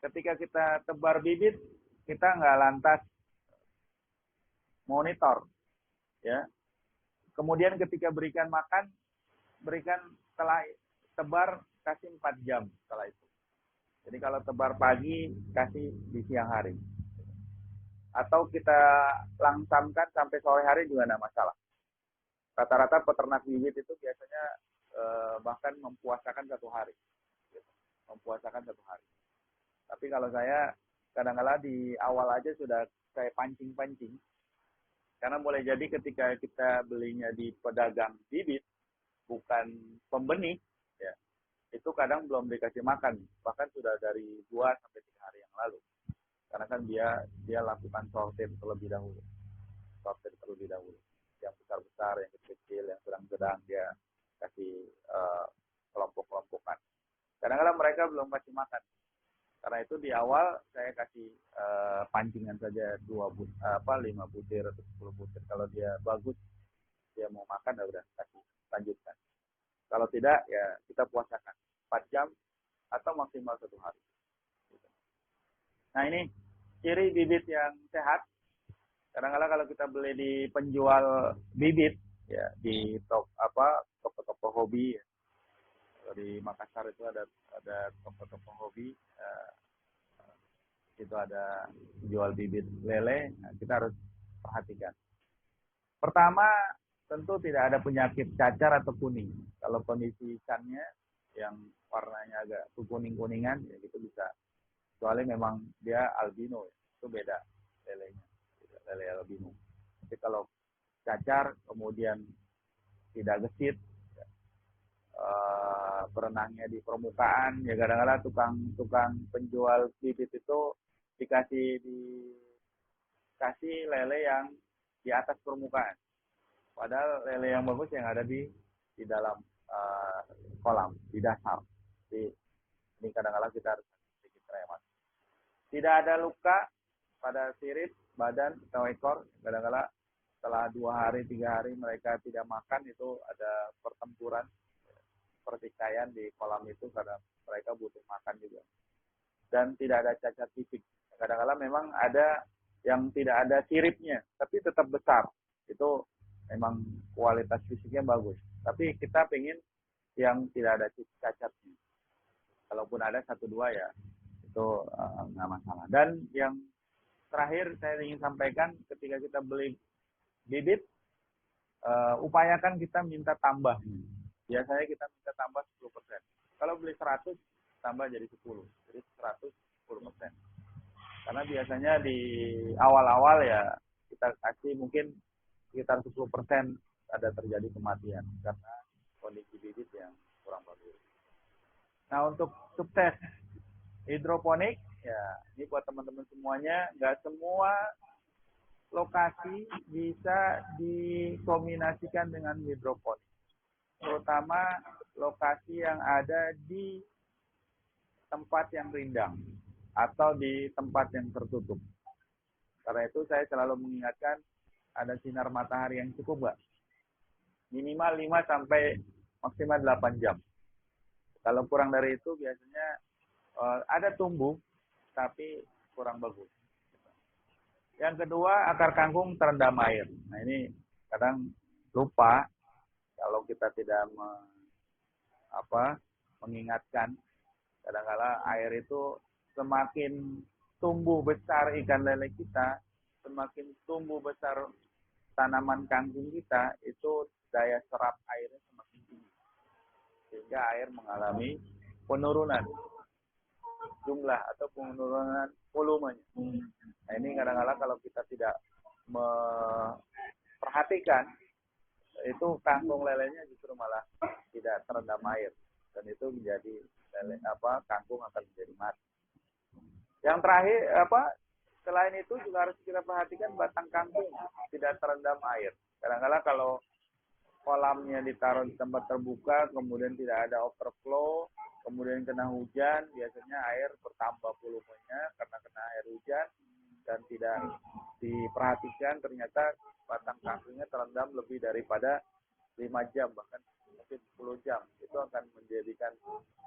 A: ketika kita tebar bibit, kita nggak lantas monitor, ya. Kemudian ketika berikan makan, berikan setelah tebar, kasih 4 jam setelah itu. Jadi kalau tebar pagi, kasih di siang hari. Atau kita langsamkan sampai sore hari juga tidak masalah. Rata-rata peternak bibit itu biasanya bahkan mempuasakan 1 hari. Mempuasakan 1 hari. Tapi kalau saya kadang-kadang di awal aja sudah saya pancing-pancing. Karena boleh jadi ketika kita belinya di pedagang bibit, bukan pembenih, ya, itu kadang belum dikasih makan. Bahkan sudah dari 2 sampai 3 hari yang lalu. Karena kan dia lakukan sortir terlebih dahulu. Yang besar-besar, yang kecil-kecil, yang sedang-sedang dia kasih kelompok-kelompokan. Kadang-kadang mereka belum kasih makan. Karena itu di awal saya kasih pancingan saja 5 butir atau 10 butir. Kalau dia bagus, dia mau makan, ya udah kasih lanjutkan. Kalau tidak, ya kita puasakan 4 jam atau maksimal 1 hari. Nah, ini ciri bibit yang sehat. Kadang-kadang kalau kita beli di penjual bibit, ya di toko-toko hobi. Ya. Di Makassar itu ada toko-toko hobi. Itu ada jual bibit lele. Nah, kita harus perhatikan. Pertama, tentu tidak ada penyakit cacar atau kuning. Kalau kondisi ikannya yang warnanya agak kuning-kuningan, ya itu bisa. Kecuali memang dia albino, ya. Itu beda lelenya, lele albino. Tapi kalau cacar, kemudian tidak gesit, ya, berenangnya di permukaan, ya kadang-kadang tukang penjual bibit itu dikasih lele yang di atas permukaan. Padahal lele yang bagus yang ada di dalam kolam, di dasar. Jadi, ini kadang-kadang kita harus sedikit remat. Tidak ada luka pada sirip, badan, atau ekor. Kadang-kadang setelah 2 hari, 3 hari mereka tidak makan, itu ada pertempuran, pertikaian di kolam itu karena mereka butuh makan juga. Dan tidak ada cacat fisik. Kadang-kadang memang ada yang tidak ada siripnya, tapi tetap besar. Itu memang kualitas fisiknya bagus. Tapi kita pengen yang tidak ada cacatnya. Kalaupun ada 1-2 ya itu nggak masalah. Dan yang terakhir saya ingin sampaikan, ketika kita beli bibit, upayakan kita minta tambah. Biasanya kita minta tambah 10%. Kalau beli 100, tambah jadi 10. Jadi 100, 10%. Karena biasanya di awal-awal ya kita kasih mungkin sekitar 10% ada terjadi kematian karena kondisi bibit yang kurang bagus. Nah, untuk sukses hidroponik, ya ini buat teman-teman semuanya, nggak semua lokasi bisa dikombinasikan dengan hidroponik. Terutama lokasi yang ada di tempat yang rindang atau di tempat yang tertutup. Karena itu saya selalu mengingatkan ada sinar matahari yang cukup nggak? Minimal 5 sampai maksimal 8 jam. Kalau kurang dari itu biasanya ada tumbuh tapi kurang bagus. Yang kedua, akar kangkung terendam air. Nah, ini kadang lupa kalau kita tidak mengingatkan. Kadang-kala air itu semakin tumbuh besar ikan lele kita, semakin tumbuh besar tanaman kangkung kita, itu daya serap airnya semakin tinggi. Sehingga air mengalami penurunan jumlah atau penurunan volumenya. Nah, ini kadang-kala kalau kita tidak memperhatikan, itu kangkung lelenya justru malah tidak terendam air. Dan itu menjadi kangkung akan menjadi mati. Yang terakhir selain itu juga harus kita perhatikan batang kangkung tidak terendam air. Kadang-kala kalau kolamnya ditaruh di tempat terbuka, kemudian tidak ada overflow, kemudian kena hujan, biasanya air bertambah volumenya karena kena air hujan dan tidak diperhatikan, ternyata batang kangkungnya terendam lebih daripada 5 jam, bahkan mungkin 10 jam. Itu akan menjadikan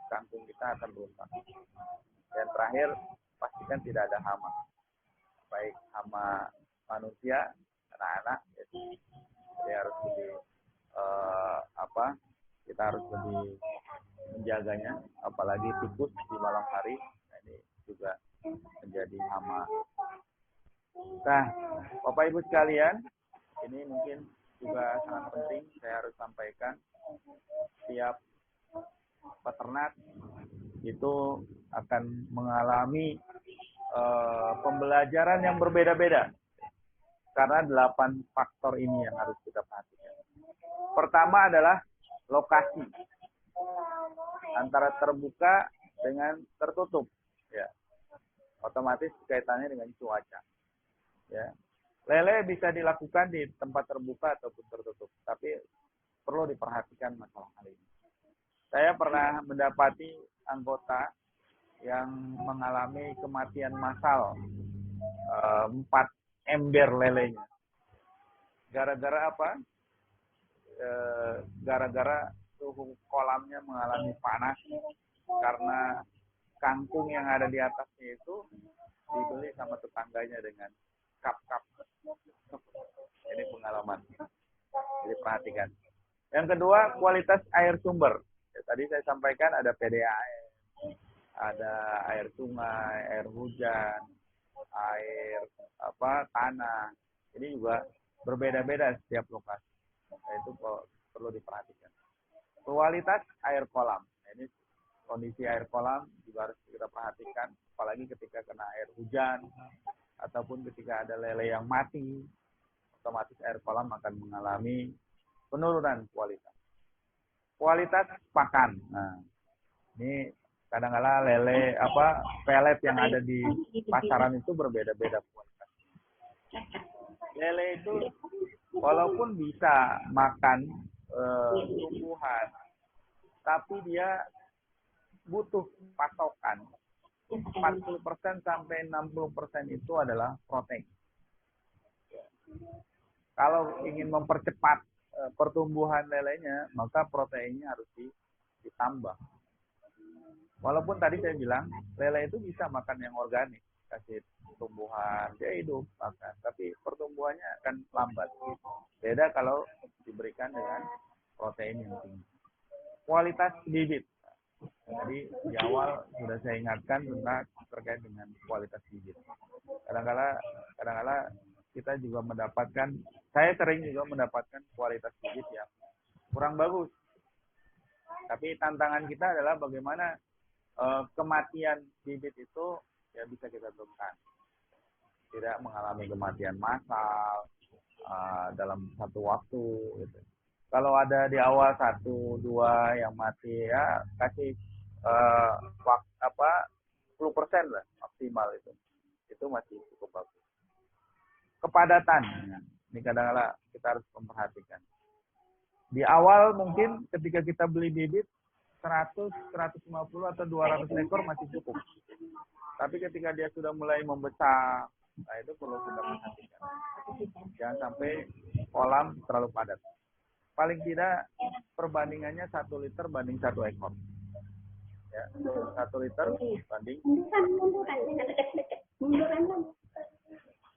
A: kangkung kita akan rusak. Dan terakhir, pastikan tidak ada hama. Baik hama manusia, anak-anak, jadi harus lebih kita harus lebih menjaganya, apalagi tikus di malam hari. Nah, ini juga menjadi hama. Nah, Bapak Ibu sekalian, ini mungkin juga sangat penting saya harus sampaikan. Setiap peternak itu akan mengalami pembelajaran yang berbeda-beda karena 8 faktor ini yang harus kita perhatikan. Pertama adalah lokasi antara terbuka dengan tertutup, ya, otomatis kaitannya dengan cuaca, ya. Lele bisa dilakukan di tempat terbuka ataupun tertutup, tapi perlu diperhatikan masalah hal ini. Saya pernah mendapati anggota yang mengalami kematian massal 4 ember lelenya. Gara-gara apa? Gara-gara suhu kolamnya mengalami panas karena kangkung yang ada di atasnya itu dibeli sama tetangganya dengan kap-kap. Ini pengalaman. Jadi perhatikan. Yang kedua, kualitas air sumber. Ya, tadi saya sampaikan ada PDAM, ada air sungai, air hujan, air tanah. Ini juga berbeda-beda setiap lokasi. Nah, itu perlu diperhatikan. Kualitas air kolam. Nah, ini kondisi air kolam juga harus kita perhatikan, apalagi ketika kena air hujan ataupun ketika ada lele yang mati, otomatis air kolam akan mengalami penurunan kualitas. Kualitas pakan. Nah, ini kadang-kala lele pelet yang ada di pasaran itu berbeda-beda kualitas. Lele itu walaupun bisa makan tumbuhan, tapi dia butuh pasokan 40% sampai 60% itu adalah protein. Kalau ingin mempercepat pertumbuhan lelenya, maka proteinnya harus ditambah. Walaupun tadi saya bilang lele itu bisa makan yang organik, kasih tumbuhan, dia hidup makan, tapi pertumbuhannya akan lambat. Beda kalau diberikan dengan protein yang tinggi. Kualitas bibit. Jadi di awal sudah saya ingatkan tentang terkait dengan kualitas bibit. Kadang-kala kita juga mendapatkan, saya sering juga mendapatkan kualitas bibit yang kurang bagus. Tapi tantangan kita adalah bagaimana kematian bibit itu ya bisa kita turunkan. Tidak mengalami kematian massal, dalam satu waktu gitu. Kalau ada di awal 1, 2 yang mati ya kasih waktu 10% lah maksimal itu masih cukup bagus. Kepadatan, ini kadang-kadang kita harus memperhatikan. Di awal mungkin ketika kita beli bibit 100, 150 atau 200 ekor masih cukup. Tapi ketika dia sudah mulai membesar, nah itu perlu kita perhatikan. Jangan sampai kolam terlalu padat. Paling tidak perbandingannya 1 liter banding 1 ekor. Ya, 1 liter banding.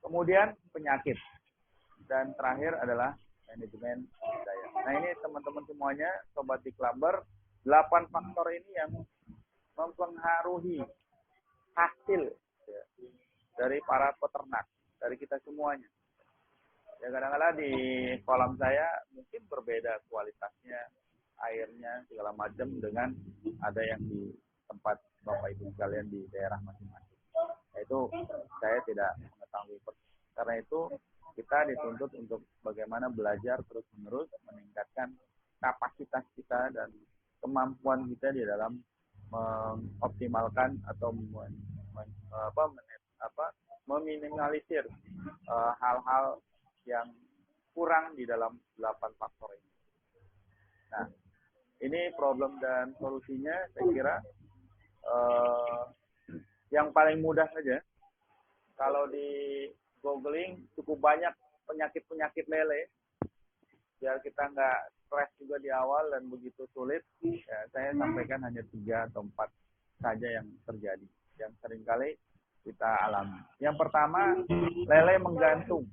A: Kemudian penyakit. Dan terakhir adalah manajemen daya. Nah ini teman-teman semuanya, Sobat Diklamber, 8 faktor ini yang mempengaruhi hasil ya, dari para peternak, dari kita semuanya. Ya kadang-kadang di kolam saya mungkin berbeda kualitasnya, airnya segala macam dengan ada yang di tempat Bapak Ibu sekalian di daerah masing-masing. Nah, itu saya tidak mengetahui persis. Karena itu kita dituntut untuk bagaimana belajar terus-menerus meningkatkan kapasitas kita dan kemampuan kita di dalam mengoptimalkan atau meminimalisir hal-hal yang kurang di dalam 8 faktor ini. Nah, ini problem dan solusinya saya kira yang paling mudah saja. Kalau di googling cukup banyak penyakit-penyakit lele, biar kita nggak stres juga di awal dan begitu sulit, ya, saya sampaikan hanya 3 atau 4 saja yang terjadi, yang seringkali kita alami. Yang pertama, lele menggantung.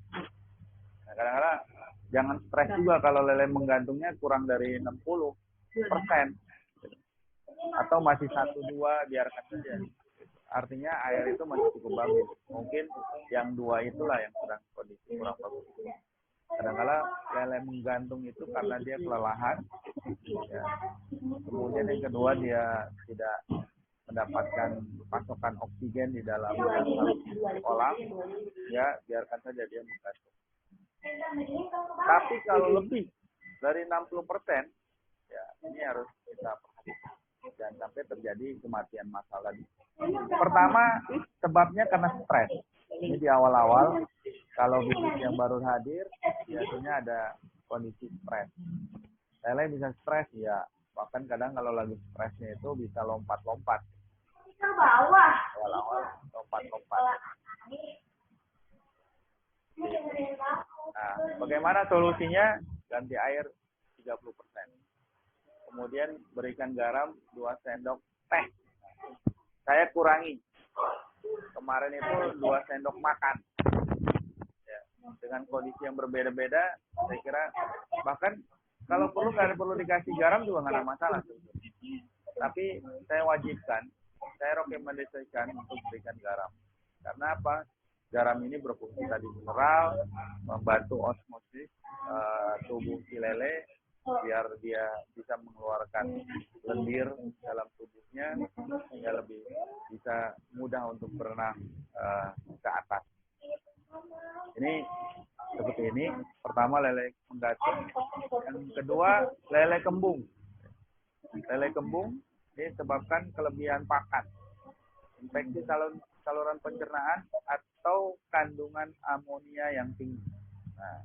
A: Nah, kadang-kadang jangan stres juga kalau lele menggantungnya kurang dari 60%. Atau masih 1-2, biarkan saja. Artinya air itu masih cukup bagus. Mungkin yang 2 itulah yang sedang kondisi kurang bagus. Kadang-kadang lele menggantung itu karena dia kelelahan. Ya. Kemudian yang kedua dia tidak mendapatkan pasokan oksigen di dalam kolam. Ya, biarkan saja dia menggantung. Tapi kalau lebih dari 60%, ya ini harus kita perhatikan. Jangan sampai terjadi kematian massal tadi. Pertama, sebabnya karena stres. Ini di awal-awal, kalau bibit yang baru hadir, biasanya ada kondisi stres. Lele bisa stres, ya. Bahkan kadang kalau lagi stresnya itu bisa lompat-lompat. Awal-awal lompat-lompat. Nah, bagaimana solusinya? Ganti air 30%. Kemudian berikan garam 2 sendok teh. Saya kurangi. Kemarin itu 2 sendok makan. Ya, dengan kondisi yang berbeda-beda, saya kira bahkan kalau perlu nggak perlu dikasih garam juga nggak ada masalah. Tapi saya wajibkan, saya rekomendasikan untuk berikan garam. Karena apa? Garam ini berfungsi tadi mineral, membantu osmosis tubuh si lele, biar dia bisa mengeluarkan lendir dalam tubuhnya sehingga lebih bisa mudah untuk berenang ke atas. Ini seperti ini. Pertama lele menggantung, yang kedua lele kembung. Lele kembung ini disebabkan kelebihan pakan, infeksi saluran pencernaan atau kandungan amonia yang tinggi. Nah,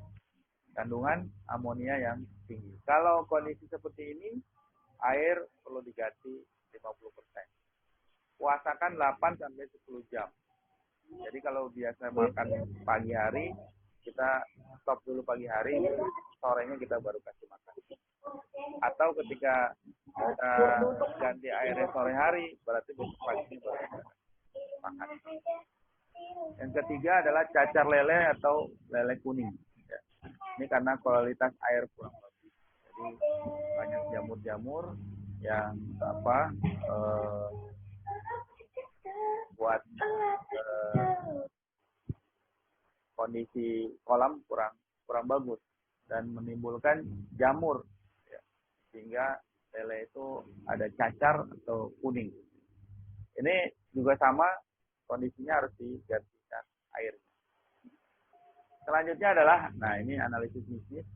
A: kandungan amonia yang tinggi. Kalau kondisi seperti ini, air perlu diganti 50%. Puasakan 8-10 jam. Jadi kalau biasa makan pagi hari, kita stop dulu pagi hari, sorenya kita baru kasih makan. Atau ketika kita ganti airnya sore hari, berarti besok pagi baru kita makan. Yang ketiga adalah cacar lele atau lele kuning. Ini karena kualitas air kurang bagus. Jadi banyak jamur-jamur yang buat kondisi kolam kurang bagus dan menimbulkan jamur, ya, sehingga lele itu ada cacar atau kuning. Ini juga sama, kondisinya harus digantikan airnya. Selanjutnya adalah, nah ini analisis bisnis.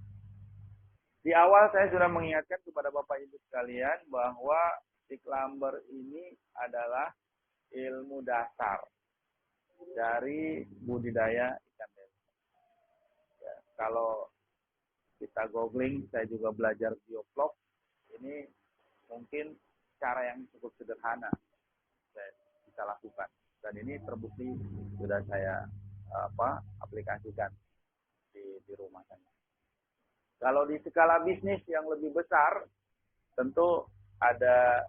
A: Di awal saya sudah mengingatkan kepada Bapak Ibu sekalian bahwa stick lumber ini adalah ilmu dasar dari budidaya ikan lele. Ya, kalau kita googling, saya juga belajar bioflok, ini mungkin cara yang cukup sederhana saya bisa lakukan. Dan ini terbukti sudah saya aplikasikan di rumah saya. Kalau di skala bisnis yang lebih besar, tentu ada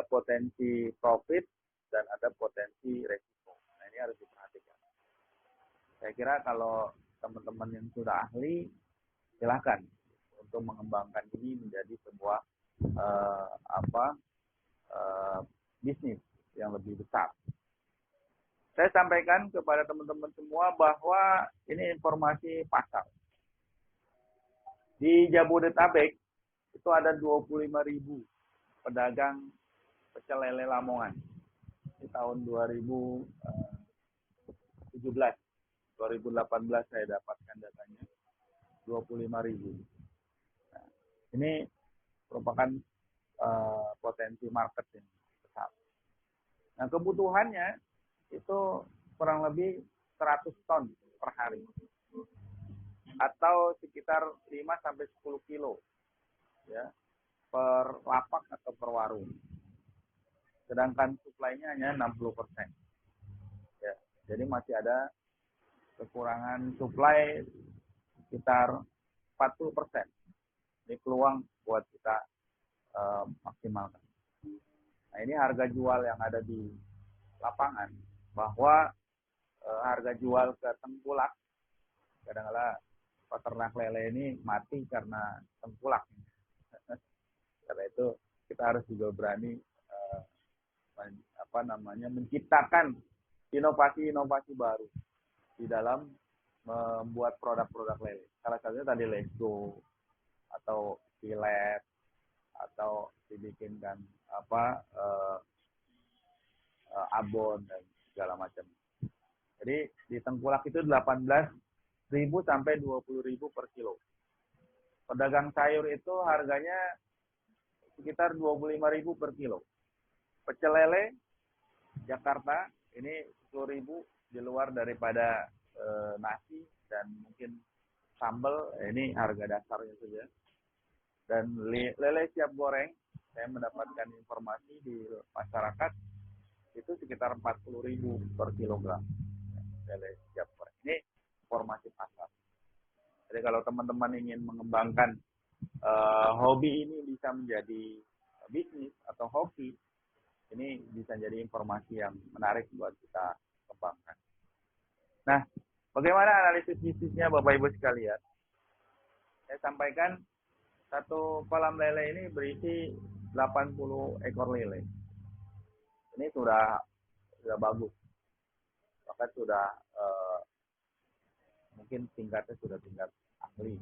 A: potensi profit dan ada potensi resiko. Nah, ini harus diperhatikan. Saya kira kalau teman-teman yang sudah ahli, silakan untuk mengembangkan ini menjadi sebuah bisnis yang lebih besar. Saya sampaikan kepada teman-teman semua bahwa ini informasi pasar. Di Jabodetabek itu ada 25.000 pedagang pecel lele Lamongan di tahun 2017. 2018 saya dapatkan datanya 25.000. Nah, ini merupakan potensi market yang besar. Nah, kebutuhannya itu kurang lebih 100 ton per hari atau sekitar 5 sampai 10 kilo ya per lapak atau per warung. Sedangkan suplainya hanya 60%. Ya, jadi masih ada kekurangan suplai sekitar 40%. Ini peluang buat kita maksimalkan. Nah, ini harga jual yang ada di lapangan, bahwa harga jual ke tengkulak, kadang-kadang peternak lele ini mati karena tengkulak. Karena itu kita harus juga berani menciptakan inovasi-inovasi baru di dalam membuat produk-produk lele. Salah satunya tadi lesko atau filet atau dibikinkan abon dan segala macam. Jadi di tengkulak itu 18.000 sampai 20.000 per kilo. Pedagang sayur itu harganya sekitar 25.000 per kilo. Pecel lele Jakarta ini 10.000 di luar daripada nasi dan mungkin sambal, ini harga dasarnya saja. Dan lele siap goreng, saya mendapatkan informasi di masyarakat itu sekitar 40.000 per kilogram. Lele siap goreng. Ini informasi pasar. Jadi kalau teman-teman ingin mengembangkan hobi ini bisa menjadi bisnis atau hoki, ini bisa jadi informasi yang menarik buat kita kembangkan. Nah, bagaimana analisis bisnisnya Bapak Ibu sekalian? Saya sampaikan satu kolam lele ini berisi 80 ekor lele. Ini sudah bagus. Bahkan sudah mungkin tingkatnya sudah tingkat ahli.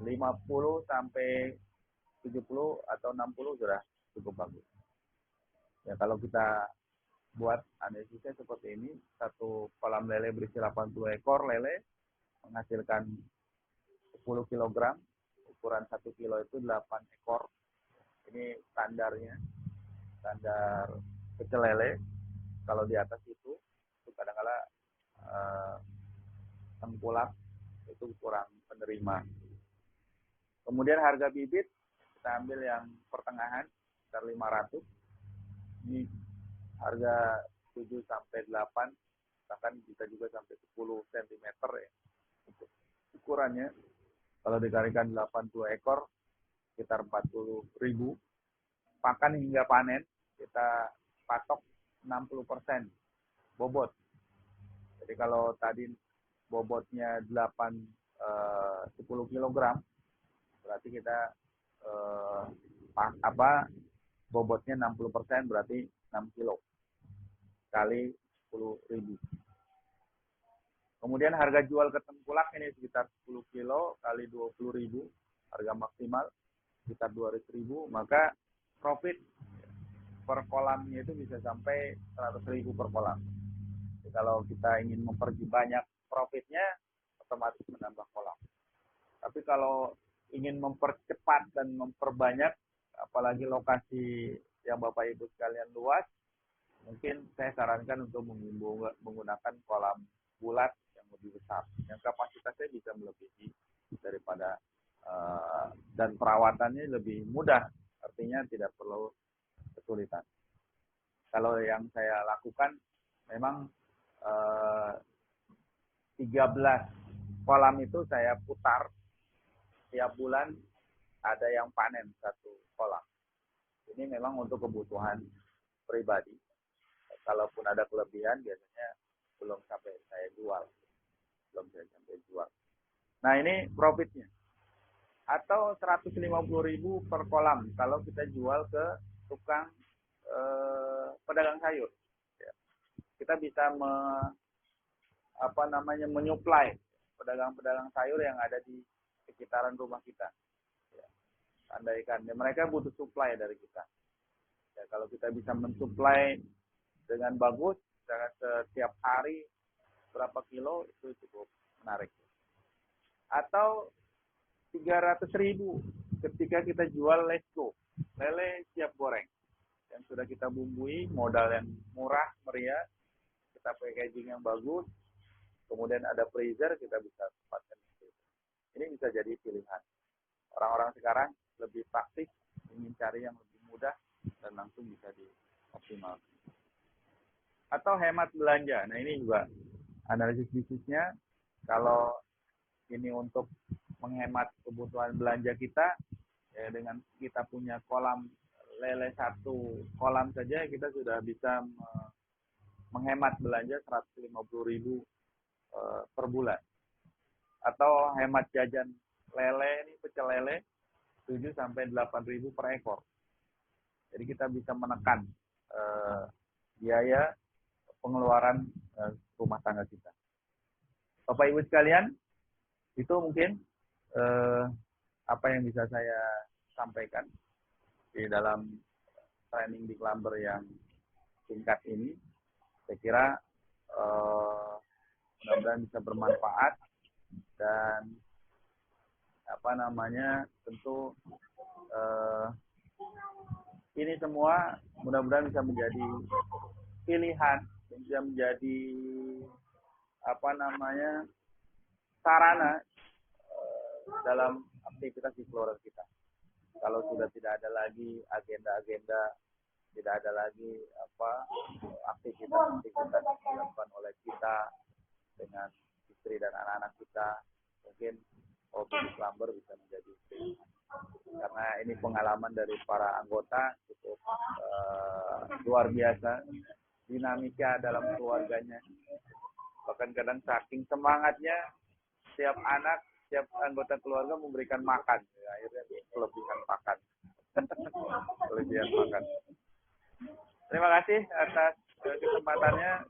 A: 50 sampai 70 atau 60 sudah cukup bagus. Ya, kalau kita buat analisisnya seperti ini, satu kolam lele berisi 80 ekor lele menghasilkan 10 kg, ukuran 1 kilo itu 8 ekor. Ini standarnya, standar pecel lele. Kalau di atas itu kadang-kadang tengkulak itu kurang penerima. Kemudian harga bibit kita ambil yang pertengahan sekitar 500. Ini harga 7 sampai 8, bahkan bisa juga sampai 10 cm ya untuk ukurannya. Kalau dikalikan 82 ekor sekitar 40.000. Pakan hingga panen kita patok 60% bobot. Jadi kalau tadi bobotnya 10 kg, berarti kita bobotnya 60%, berarti 6 kilo kali 10.000. Kemudian harga jual ke tengkulak ini sekitar 10 kilo kali 20.000, harga maksimal sekitar 200.000, maka profit per kolamnya itu bisa sampai 100.000 per kolam. Jadi kalau kita ingin memperbanyak profitnya otomatis menambah kolam. Tapi kalau ingin mempercepat dan memperbanyak, apalagi lokasi yang Bapak Ibu sekalian luas, mungkin saya sarankan untuk menggunakan kolam bulat yang lebih besar, yang kapasitasnya bisa melebihi daripada dan perawatannya lebih mudah, artinya tidak perlu kesulitan. Kalau yang saya lakukan memang 13 kolam itu saya putar tiap bulan, ada yang panen satu kolam. Ini memang untuk kebutuhan pribadi. Kalaupun ada kelebihan biasanya belum sampai saya jual. Nah, ini profitnya. Atau 150.000 per kolam kalau kita jual ke tukang pedagang sayur. Ya. Kita bisa menyuplai pedagang-pedagang sayur yang ada di sekitaran rumah kita. Ya. Andaikan mereka butuh suplai dari kita. Ya, kalau kita bisa mensuplai dengan bagus, setiap hari berapa kilo, itu cukup menarik. Atau 300.000 ketika kita jual lesko, lele siap goreng, yang sudah kita bumbui, modal yang murah meriah, kita packaging yang bagus, kemudian ada freezer, kita bisa tempatkan. Ini bisa jadi pilihan. Orang-orang sekarang lebih praktis, ingin cari yang lebih mudah dan langsung bisa dioptimalkan. Atau hemat belanja. Nah, ini juga analisis bisnisnya. Kalau ini untuk menghemat kebutuhan belanja kita, ya dengan kita punya kolam lele satu kolam saja, kita sudah bisa menghemat belanja 150.000 per bulan. Atau hemat jajan lele, ini pecel lele 7-8.000 per ekor. Jadi kita bisa menekan biaya pengeluaran rumah tangga kita. Bapak Ibu sekalian, itu mungkin apa yang bisa saya sampaikan di dalam training di Klumber yang singkat ini. Saya kira mudah-mudahan bisa bermanfaat dan tentu ini semua mudah-mudahan bisa menjadi pilihan, bisa menjadi sarana dalam aktivitas di keluarga kita. Kalau sudah tidak ada lagi agenda-agenda, tidak ada lagi aktivitas yang dilakukan oleh kita dengan istri dan anak-anak kita, mungkin hobi di Klumber bisa menjadi pilihan. Karena ini pengalaman dari para anggota cukup luar biasa, dinamika dalam keluarganya. Bahkan kadang saking semangatnya, setiap anggota keluarga memberikan makan. Ya, akhirnya kelebihan makan. Kelebihan makan. Terima kasih atas kesempatannya.